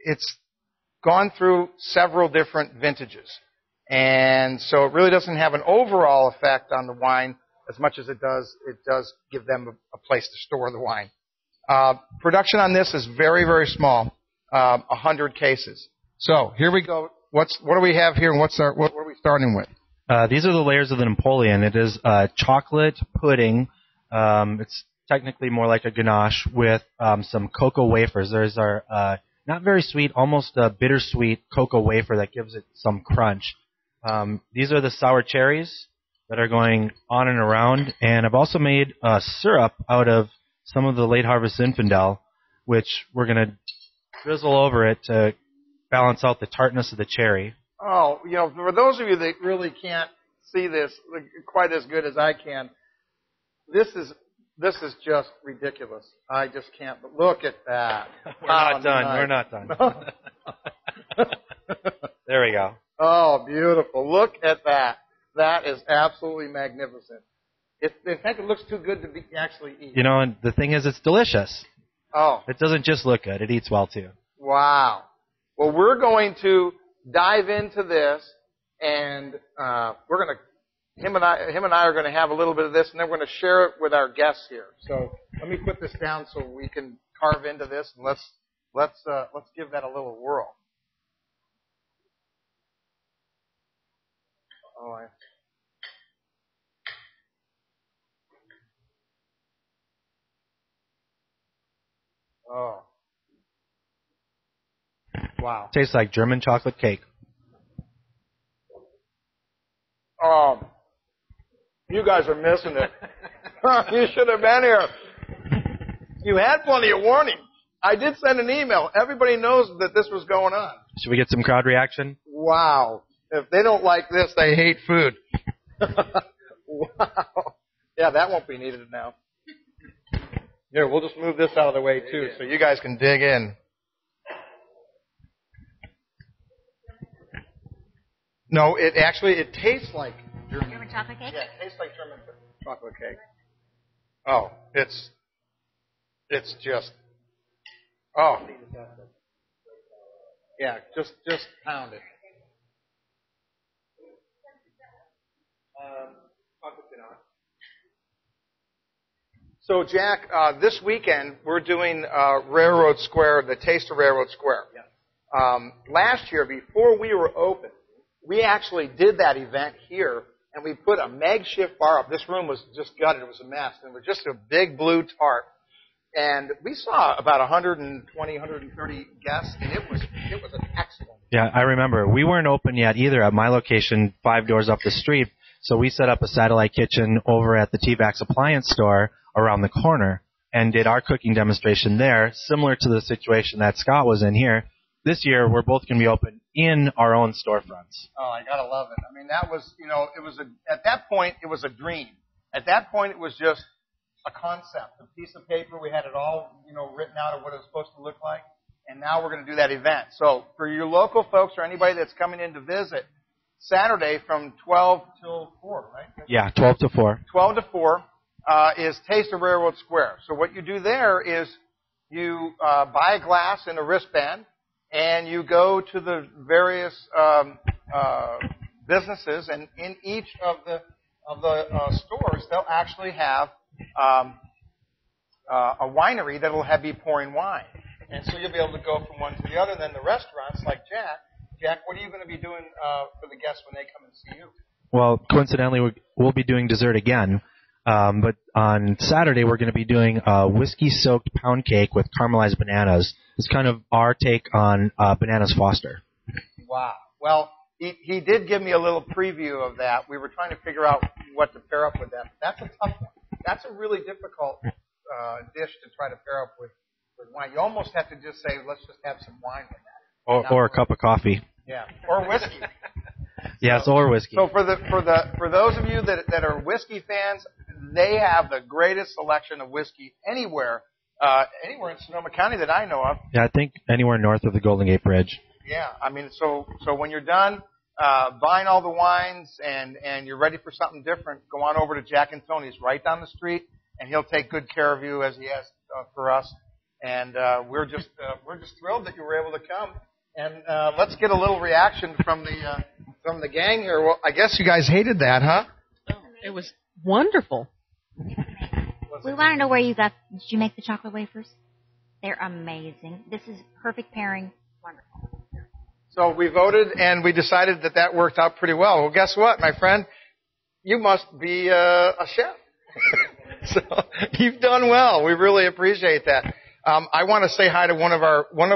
it's gone through several different vintages. And so it really doesn't have an overall effect on the wine as much as it does give them a place to store the wine. Production on this is very, very small, 100 cases. So here we go. What do we have here, and what are we starting with? These are the layers of the Napoleon. It is chocolate pudding. It's technically more like a ganache with some cocoa wafers. There's our not very sweet, almost a bittersweet cocoa wafer that gives it some crunch. These are the sour cherries that are going on and around. And I've also made a syrup out of some of the late harvest Zinfandel, which we're going to drizzle over it to balance out the tartness of the cherry. Oh, for those of you that really can't see this quite as good as I can, this is just ridiculous. I just can't. But look at that. We're not done. Nice. We're not done. There we go. Oh, beautiful. Look at that. That is absolutely magnificent. In fact, it looks too good to be actually eaten. And the thing is, it's delicious. Oh. It doesn't just look good. It eats well, too. Wow. Well, we're going to dive into this, and him and I are going to have a little bit of this, and then we're going to share it with our guests here. So let me put this down so we can carve into this, and let's give that a little whirl. Oh. Wow. Tastes like German chocolate cake. You guys are missing it. You should have been here. You had plenty of warning. I did send an email. Everybody knows that this was going on. Should we get some crowd reaction? Wow. If they don't like this, they hate food. Wow. Yeah, that won't be needed now. Here, we'll just move this out of the way, too, so you guys can dig in. No, it tastes like German chocolate cake? Yeah, it tastes like German chocolate cake. Oh, it's just, yeah, just pound it. So, Jack, this weekend we're doing Railroad Square, the Taste of Railroad Square. Yeah. Last year, before we were open, we actually did that event here, and we put a makeshift bar up. This room was just gutted. It was a mess. And it was just a big blue tarp. And we saw about 120, 130 guests, and it was an excellent. Yeah, I remember. We weren't open yet either at my location 5 doors up the street, so we set up a satellite kitchen over at the T-Vax appliance store around the corner and did our cooking demonstration there, similar to the situation that Scott was in here. This year, we're both going to be open in our own storefronts. Oh, I got to love it. I mean, that was, at that point, it was a dream. At that point, it was just a concept, a piece of paper. We had it all, written out of what it was supposed to look like. And now we're going to do that event. So for your local folks or anybody that's coming in to visit, Saturday from 12 till 4, right? Yeah, 12 to 4. 12 to 4 is Taste of Railroad Square. So what you do there is you buy a glass and a wristband, and you go to the various businesses, and in each of the stores, they'll actually have a winery that will be pouring wine. And so you'll be able to go from one to the other. Then the restaurants, like Jack, what are you going to be doing for the guests when they come and see you? Well, coincidentally, we'll be doing dessert again. But on Saturday, we're going to be doing a whiskey-soaked pound cake with caramelized bananas. It's kind of our take on Bananas Foster. Wow. Well, he did give me a little preview of that. We were trying to figure out what to pair up with that. That's a tough one. That's a really difficult dish to try to pair up with wine. You almost have to just say, let's just have some wine with that. Or a cup of coffee. Yeah, or whiskey. Yes, or whiskey. So for those of you that are whiskey fans, they have the greatest selection of whiskey anywhere in Sonoma County that I know of. Yeah, I think anywhere north of the Golden Gate Bridge. Yeah, I mean, so when you're done buying all the wines and you're ready for something different, go on over to Jack and Tony's right down the street, and he'll take good care of you as he has for us. And we're just thrilled that you were able to come. And let's get a little reaction from the gang here. Well, I guess you guys hated that, huh? It was wonderful. We want to know where did you make the chocolate wafers? They're amazing. This is perfect pairing. Wonderful. So we voted, and we decided that worked out pretty well. Well, guess what, my friend? You must be a chef. So you've done well. We really appreciate that. I want to say hi to one of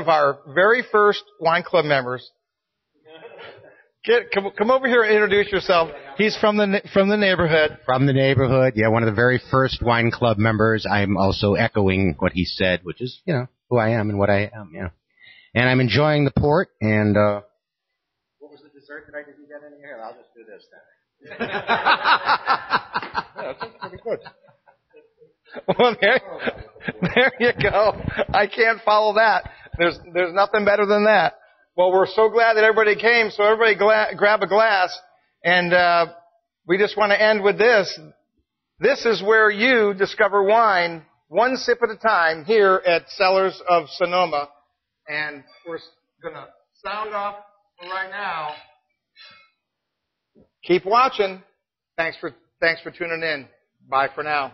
our very first wine club members. Come over here and introduce yourself. He's from the neighborhood. From the neighborhood, yeah, one of the very first wine club members. I'm also echoing what he said, which is, who I am and what I am, yeah. And I'm enjoying the port, and, what was the dessert that I didn't get in here? I'll just do this then. Yeah, that's pretty good. Well, there you go. I can't follow that. There's nothing better than that. Well, we're so glad that everybody came, so everybody grab a glass. And we just want to end with this. This is where you discover wine one sip at a time here at Cellars of Sonoma. And we're going to sound off for right now. Keep watching. Thanks for tuning in. Bye for now.